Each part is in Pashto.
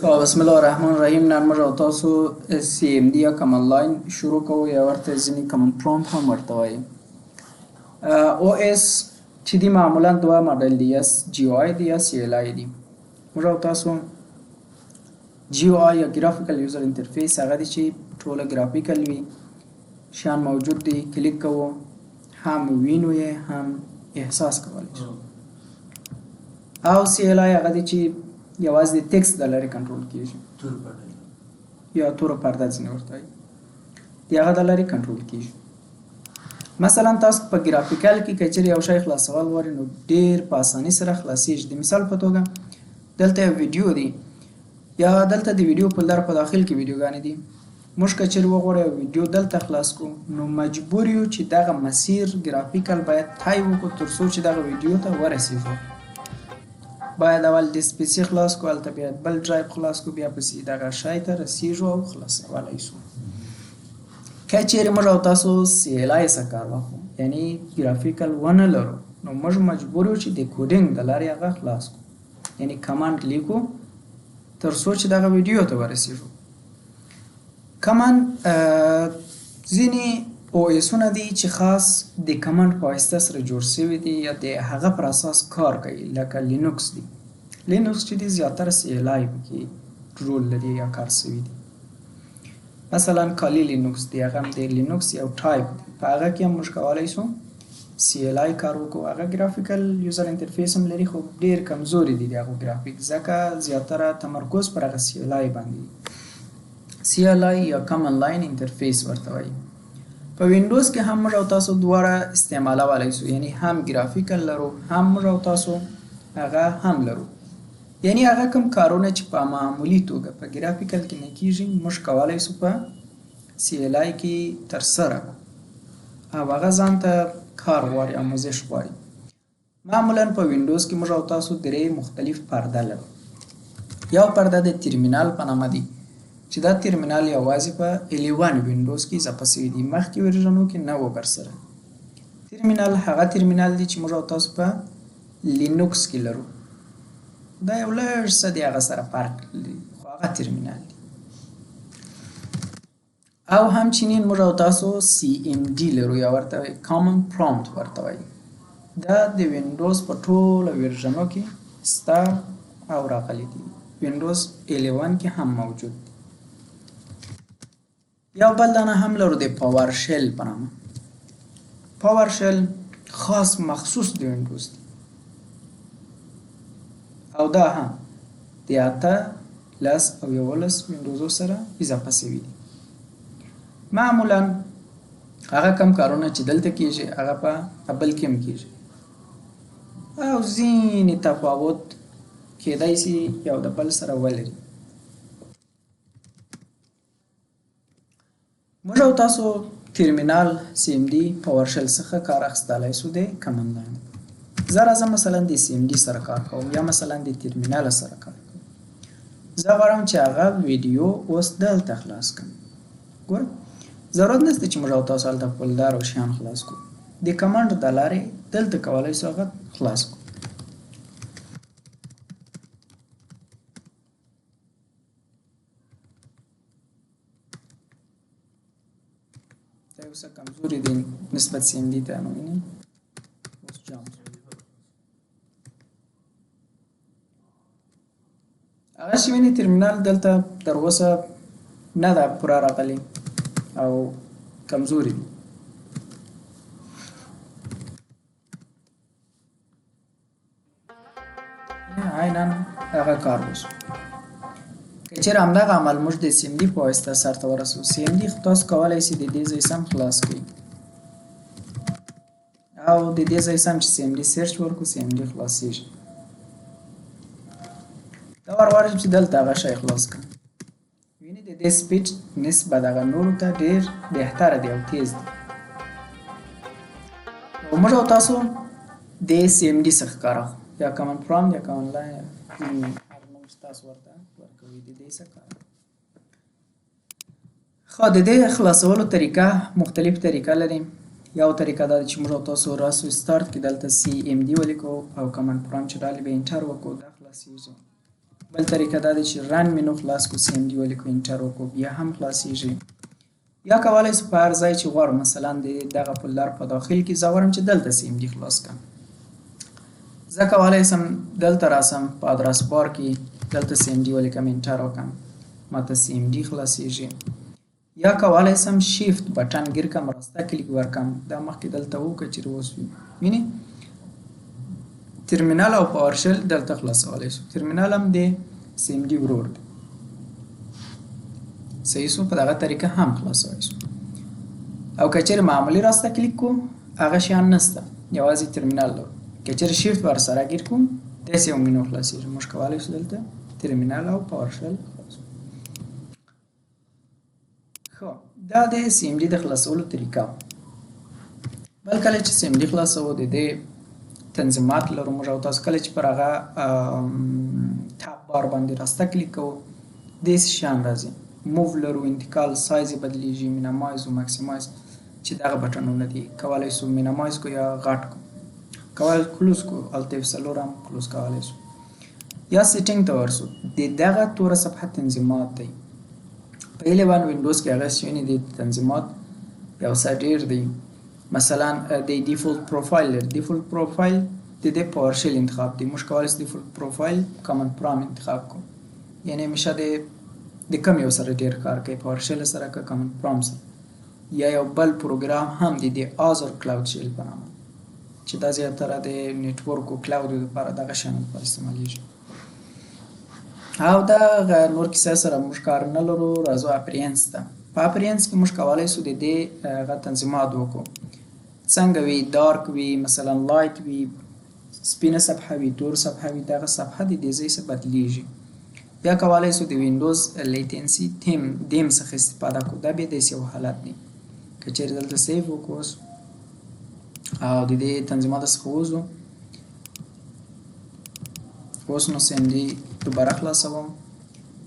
بسم الله الرحمن الرحیم. نن موږ او تاسو سی ام دی یا کمند لاین شروع کوو یا ورته ځینې کمند پرومپټ هم ورته وایي. او اس چې دی معمولا دوه ماډل دی، یا جی او آی دی یا سی ال آی دی. موږ او تاسو جی او آی یا ګرافیکل یوزر انټرفیس هغه دی چې ټوله ګرافیکل وي، شیان موجود دي، کلیک کوو هم وینو یې هم احساس کولی شو. او سی ال آی هغه دی چې یوازې د ټکسټ د لارې کنټرول کیږي، یا توره پرده ځینې ورته وایي، د هغه د لارې کنټرول کیږي. مثلا تاسو په ګرافیکل کې که چیرې یو شی خلاصول غواړئ نو ډېر په اسانۍ سره خلاصېږي. د مثال په توګه دلته یو ویډیو دی، یا دلته د ویډیو فولډر په داخل کې ویډیوګانې دي. موږ که چیرې وغواړو یو ویډیو دلته خلاص کړو نو مجبور یو چې دغه مسیر ګرافیکل باید تای وکړو تر څو چې دغه ویډیو ته ورسېږو. باید اول د سپی سي خلاص کو، هلته بیا بل ډرایو خلاص کو، بیا پسې دغه شی ته رسېږو او خلاصولی شو. که چیرې موږ او تاسو سی ال آی څخه کار واخلو، یعنې ګرافیکل ونه لرو، نو موږ مجبور یو چې د کوډینګ د لارې هغه خلاص کړو، یعنې کمانډ لیکو تر څو چې دغه ویډیو ته ورسېږو. کمانډ ځینې او اسونه دي چې خاص د کمانډ په واسطه سره جوړ شوي دي، یا د هغه پر اساس کار کوي، لکه لینوکس دی. لینوکس چې دی زیاتره سی ال آی پکې رول لري یا کار شوي دي. مثلا کالی لینوکس دی، هغه هم د لینوکس یو ټایپ دی، په هغه کې هم موږ کولی شو سی ال آی کار وکړو. هغه ګرافیکل یوزر انټرفیس هم لري، خو ډېر کمزوري دي د هغو ګرافیک، ځکه زیاتره تمرکز پر هغه سی ال آی باندې دی. سی ال آی یا کمند لاین انټرفیس ورته وایي. په وینډوز کې هم موږ او تاسو دواړه استعمالولی شو، یعنی هم ګرافیکل لرو هم موږ او تاسو هغه هم لرو. یعنی هغه کوم کارونه چې په معمولي توګه په ګرافیکل کې نه کیږي موږ کولی شو په سی ال آی کې ترسره کړو، او هغه ځان ته کار غواړي، آموزش غواړي. معمولا په وینډوز کې موږ او تاسو درې مختلف پرده لرو. یو پرده د ترمینال په نامه دی، چې دا ترمینال یوازې په 11 وینډوز کې اضافه شوي دي، مخکې ورژنو کې نه و ورسره. ترمینال هغه ترمینال دی چې موږ او تاسو په لینوکس کې لرو. دا یو لږ څه د هغه سره فرق لري، خو هغه ترمینال دی. او همچنین موږ او تاسو سی ام ډي لرو، یا ورته وایي کامن پرومپټ ورته وایي. دا د وینډوز په ټوله ورژنو کې شته او راغلی دی، وینډوز 11 کې هم موجود دی. یو بل دانه هم لرو د پاور شل په نامه. پاور شل خاص مخصوص د وینډوز دی، او دا هم د 8 10 او 11 وینډوزو سره اضافه شوي دي. معمولا هغه کم کارونه چې دلته کیږي هغه په بل کې هم کیږي، او ځینې تفاوت کیدای شي یو د بل سره ولري. موږ او تاسو ترمینال سی ام ډي پاور شل څخه کار اخیستلی شو د کمند لاین. زه راځم مثلا د سی ام ډي سره کار کوم، یا مثلا د ترمینال سره کار کوم. زه غواړم چې هغه ویډیو اوس دلته خلاص کړم. ګوره ضرورت نشته چې موږ او تاسو هلته فولډر او شیان خلاص کړو، د کمانډ د لارې دلته کولی شو هغه خلاص کړو. دا یو څه کمزوري دی نسبت سی ام ډي ته، نو وینئ اوس جام شو. هغه چې وینئ ترمینال دلته تر اوسه نه ده پوره راغلی او کمزوري دي. عیناً هغه کار وشو. که چیرې همدغه عمل موږ د سی ام ډي په واسطه سرته ورسوو، سی ام ډي تاسو کولی شئ د دې ځای سم خلاص کړئ، او د دې ځای سم چې سی ام ډي سرچ ورکړو سی ام ډي خلاصېږي. دا غواړم چې دلته هغه شی خلاص کړم. وینئ د دې سپیډ نسبت هغه نورو ته ډېر بهتره دی او تیز دی. موږ او تاسو د سی ام ډي څخه کار اخلو، یا کمند پرومپټ یا کمند لاین، هر نوم چې تاسو ورته ورکوئ د دې څخه کار. خو د دې خلاصولو طریقه مختلف طریقه لري. یو طریقه دا چې موږ او تاسو راسو سټارټ کې دلته سی ام ډي ولیکو، او کمند پرومپټ چې راغلی به انټر وکړو، دا خلاصېږي. بل طریقه دا ده چې رن مینو خلاص کو سی ام ډي ولیکو انټر وکړو بیا هم خلاصیږي. یا کولی سو په هر ځای چې غواړو مثلا د دغه فولډر په داخل کې زه غواړم چې دلته سی ام ډي خلاص کړم. زه کولی سم دلته راسم په ادرس بار کې دلته سی ام ډي ولیکم انټر وکړم ماته سی ام ډي خلاصیږي. یا کولی سم شیفت بټن ګیر کړم راسته کلیک ورکړم دا مخکې دلته و که چیرې اوس وینې ترمینل او پاور شل دلته خلاصولی سو. ترمینل هم د سی ام ډي ورور دی صحیح سو په دغه طریقه هم خلاصولی سو. او که چیرې معمولی راسته کلیک کو هغه شیان نسته یوازې ترمینل لرو. که چیرې شیفت ورسره ګیر کوم داسې یو مینو خلاصیږي. موږ کولی سو دلته ترمینل او پاور شل خلاصو. ښه دا د سی ام ډي د خلاصولو طریقه. بل کله چې سی ام ډي خلاصوو د دې تنظیمات لرو موږ او تاسو کله چې پر هغه تاب بار باندې راسته کلیک کوو داسې شیان راځي. موو لرو انتقال سایز یې بدلیږي مینیمایز او ماکسیمایز چې دغه بټنونه دي کولی سو مینیمایز کو یا غټ کو کولی کلوز کو الټ اف 4 هم کلوز کولی سو. یا سیټینګ ته ورسو د دغه توره صفحه تنظیمات دی په 11 وینډوز کې هغه شوي دي تنظیمات یو څه ډېر دی. مثلا د ډیفولت پروفایل لري. ډیفولت پروفایل د دې پاور شل انتخاب دی. موږ کولی سو ډیفولت پروفایل کامن پرام انتخاب کو یعنی همیشه د کم یو سره ډېر کار کوي پاور شل سره که کامن پرام سره. یا یو بل پروګرام هم دی د آزر کلاود شل په نامه چې دا زیاتره د نیټورک او کلاود لپاره دغه شیانو لپاره استعمالیږي. او دا نور کیسه سره موږ کار نه لرو. راځو اپرینس ته. په اپرینس کې موږ کولی سو د دې هغه تنظیمات وکړو څنګه وي دارک وي مثلا لایټ وي سپینه صفحه وي تور صفحه وي دغه صفحه د دې ځای څخه بدلیږي. یا کولی سو د وینډوز لیټنسي دیم څخه استفاده کو دا بیا داسې یو حالت دی. که چیرې دلته سیف وکړو او د دې تنظیماتو څخه ووځو اوس نو سی ام ډي دوباره خلاصوم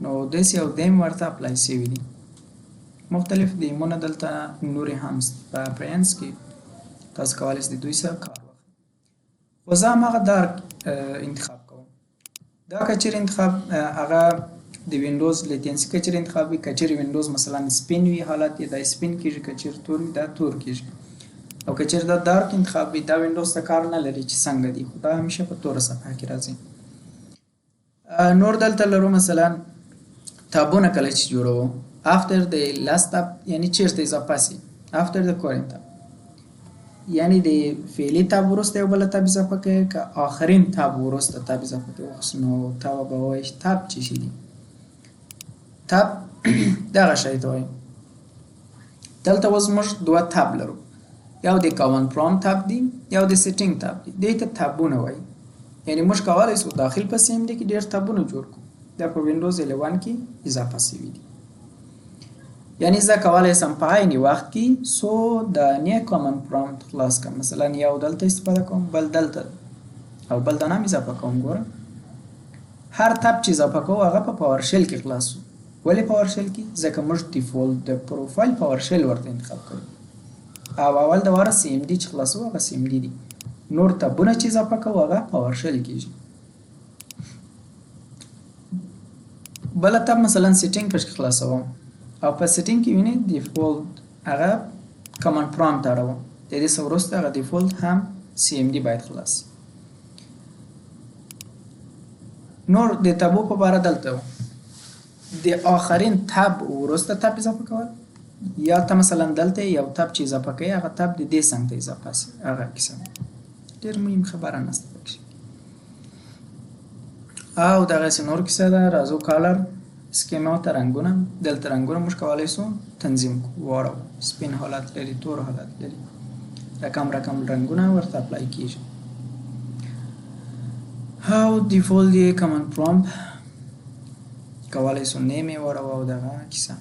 نو داسې یو دیم ورته اپلای سوي دي. مختلف دیمونه دلته نورې هم په اپرینس کې تاسو کولی سئ د دوی سره کار واخلئ. خو زه هماغه دارک انتخاب کوم. دا که چیرې انتخاب هغه د وینډوز لیټنسي که چیرې انتخاب وي که چیرې وینډوز مثلا سپین وي حالت یې دا سپین کېږي که چیرې تور وي دا تور کېږي او که چیرې دا دارک انتخاب وي دا وینډوز ته کار نه لري چې څنګه دي خو دا همیشه په توره صفحه کې راځي. نور دلته لرو مثلا تابونه کله چې جوړوو after the last tab یعنی چیرته اضافه سي after the current tab یعنی د فعلی تاب وروسته یو بل تاب اضافه کوي که آخرین تاب وروسته تاب اضافه کوي نو تاب به وایي تاب چی شي دي تاب دغه شی ته وایي. دلته اوس موږ دوه تاب لرو یو د کامن پرام تاب دی یو د سیټینګ تاب دی. دې ته تابونه وایي یعنی موږ کولی سو داخل په سی ام ډي کې ډېر تابونه جوړ کړو. دا په وینډوز 11 کې اضافه سوي دي. یعنی زه کولی سم په عین وخت کې څو دانې کامن پرامپټ خلاص کړم. مثلا یو دلته استفاده کوم بل دلته او بل دانه هم اضافه کوم. ګوره هر تاب چې اضافه کوو هغه په پاور شل کې خلاص شو. ولې پاور شل کې؟ ځکه موږ ډیفولت د پروفایل پاور شل ورته انتخاب کړو او اول د واره سی ام ډي چې خلاصو هغه سی ام ډي دي. نور تابونه چې اضافه کوو هغه پاور شل کېږي. بل تاب مثلا سیټینګ پکې خلاصوم او په سیټینګ کې وینئ ډیفولت هغه کامن پرامپټ اړوم. د دې څخه وروسته هغه ډیفولت هم سی ام ډي باید خلاص. نور د تابو په باره دلته د آخرین تاب وروسته تاب اضافه کول یا ته مثلا دلته یو تاب چې اضافه کوي هغه تاب د دې څنګ ته اضافه سي. هغه کیسه ډېر مهم خبره نشته پکې. او دغسې نور کیسه ده. راځو کالر سکیما ته رنګونه. دلته رنګونه موږ کولی سو تنظیم کړو. واړو سپین حالت لري تور حالت لري رقم رنګونه ورته اپلای کېږي. او ډیفولت یې کامن پرامپټ کولی سو نیم یې واړو او دغه کیسه.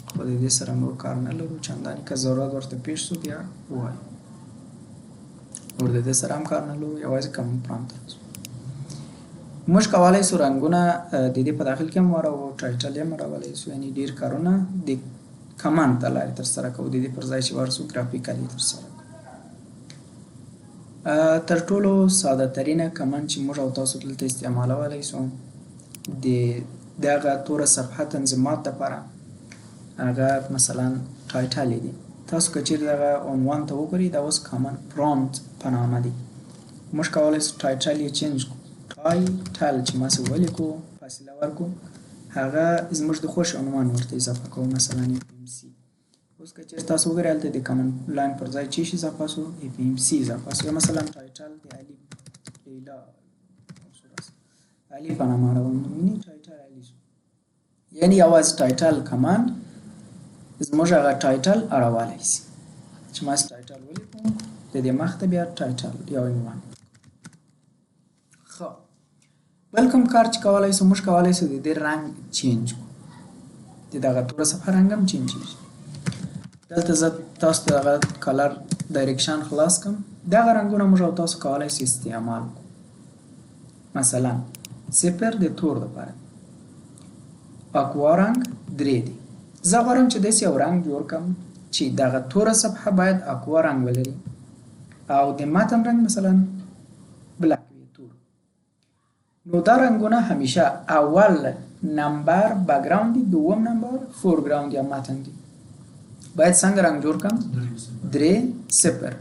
خو د دې سره نور کار نه لرو چندانې که ضرورت ورته پیښ سو بیا ووایو. نور د دې سره هم کار نه لرو یوازې کامن پرامپټ ته راځو. موږ کولی سو رنګونه د دې په داخل کې هم واړو ټایټل یې هم راولی سو یعنی ډېر کارونه د کمانډ ته لارې ترسره کوو د دې پر ځای چې ورسو ګرافیکالي ترسره کوو. تر ټولو ساده ترینه کمانډ چې موږ او تاسو دلته استعمالولی سو د دغه توره صفحه تنظیمات لپاره هغه مثلا ټایټل دی. تاسو که چیرې دغه عنوان ته وګورئ دا اوس کامن پرومپټ په نامه دی. موږ کولی شو ټایټل یې چینج کړو. ټایټل چې ماسې ولیکو فاصله ورکړو هغه زموږ د خوښ عنوان ورته اضافه کوو مثلا FMC. اوس که چیرې تاسو وګورئ هلته د کامن لاین پر ځای چې شي اضافه شو FMC اضافه شو. یا مثلا ټایټل د علي لیلا علي په نامه راوړم ویني ټایټل علي شو. یعنې یوازې ټایټل کمانډ زموږ هغه ټایټل اړولی شي چې ماسې ټایټل ولیکو د دې مخته بیا ټایټل یا عنوان. ښه بل کوم کار چې کولی شو موږ کولی شو د دې رنګ چینج کړو. د دغه توره صفحه رنګ هم چینجېږي. دلته زه تاسو ته دغه کلر ډایرکشن خلاص کړم. دغه رنګونه موږ او تاسو کولی شو استعمال کړو. مثلا صفر د تور دپاره اکوا رنګ 3 دی. زه غواړم چې داسې یو رنګ جوړ کړم چې دغه توره صفحه باید اکوا رنګ ولري او د متن رنګ مثلا بلک وي تور. نو دا رنګونه همیشه اول نمبر بک‌ګراوند دی، دوم نمبر فورګراوند یا متن دی. باید څنګه رنګ جوړ کړم؟ 3 0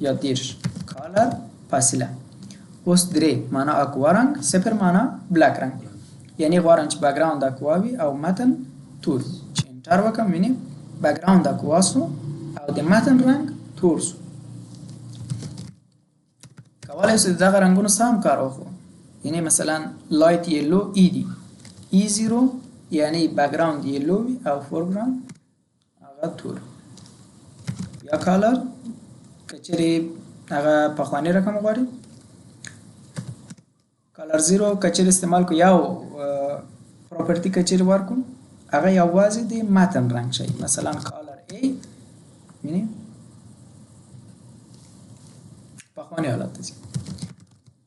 یا 30 کالر فاصله. اوس 3 معنا اکوا رنګ، 0 معنا بلک رنګ. یعنی غواړم چې بک‌ګراوند اکوا وي او متن تور. چې انټر وکړم وینئ بک‌ګراوند اکوا سو او د متن رنګ تور سو. کولی شو دغه رنګونو سره هم کار واخلو. یعنی مثلا لایت یلو ای دی، E0 یعنی بک‌ګراوند یلو وي او فورګراوند هغه تور. یا کالر که چیرې هغه پخوانی رقم غواړي کالر 0 که چیرې استعمال کو یو پراپرټي که چیرې ورکړو هغه یوازې د متن رنګ شي. مثلا کالر A وینئ پخوانی حالت ته ځي.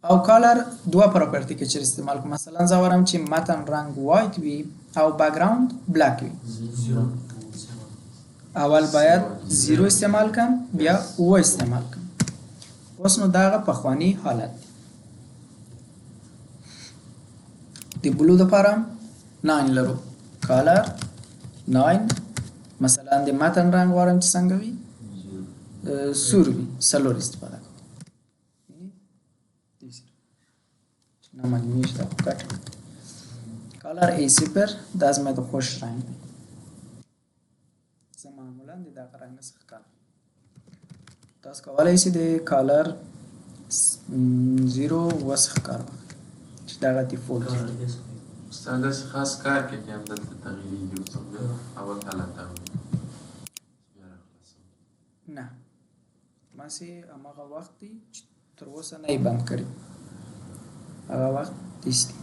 او کالر دوه پراپرټي که چیرې استعمال کو مثلا زه غواړم چې متن رنګ وایټ وي او بک‌ګراوند بلک وي. اول باید 0 استعمال کړم بیا 0 استعمال کړم. اوس نو دغه پخوانی حالت دی. د بلو دپاره 9 لرو. کالر 9 مثلا د متن رنګ غواړم چې څنګه وي سور وي 4 استفاده کوم. نه معلومیږي دا کټ. کالر A0 دا زما د خوښ رنګ دی. زه معمولا د دغه رنګ څخه کار تاسو کولی شئ د کالر 0 وڅخه کار واخلئ چې دغه ډیفولټ دی. استاد داسې خاص کار کوي چې همدلته تغییرېږي اوس اول حالت ته نه ماسې هماغه وخت دی چې تر اوسه نه یې بند کړي. هغه وخت دیس دی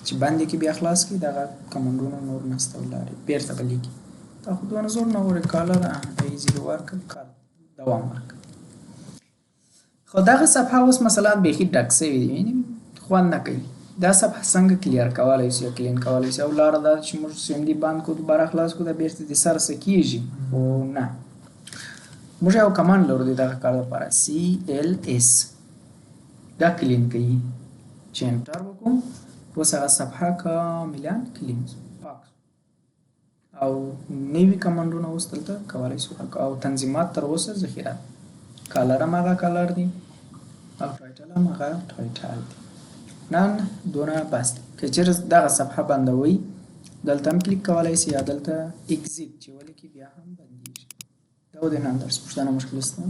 چې بند یې کړي بیا خلاص کړي دغه کمانډونه نور نسته ولاړې بېرته به لیکي. تا خو دونه زور نه غواړي کالر A0 ورکړه کار دوام ورکړه. خو دغه صفحه اوس مثلا بیخي ډک شوې دی یعنې خوند نه کوي. دا صفحه څنګه کلیر کولی شو یا کلین کولی شو؟ او لاره دا چې موږ CMD بند کړو دوباره خلاص کړو دا بېرته د سره څه کېږي خو نه. موږ یو کمانډ لرو د دغه کار لپاره CLS دا کلین کوي. چې انټر وکړو اوس هغه صفحه کاملا کلین پاک او نوي کمانډونه اوس دلته کولی شو او تنظیمات تر اوسه ذخیره. کالر هم هغه کالر دی او ټایټل هم هغه ټایټل دی. نن دونه بس دی. که چیرې دغه صفحه بندوئ دلته هم کلیک کولی شئ یا دلته اکزیټ چې ولیکئ بیا هم بندېږي. دا و د نن درس. پوښتنه مشکل شته؟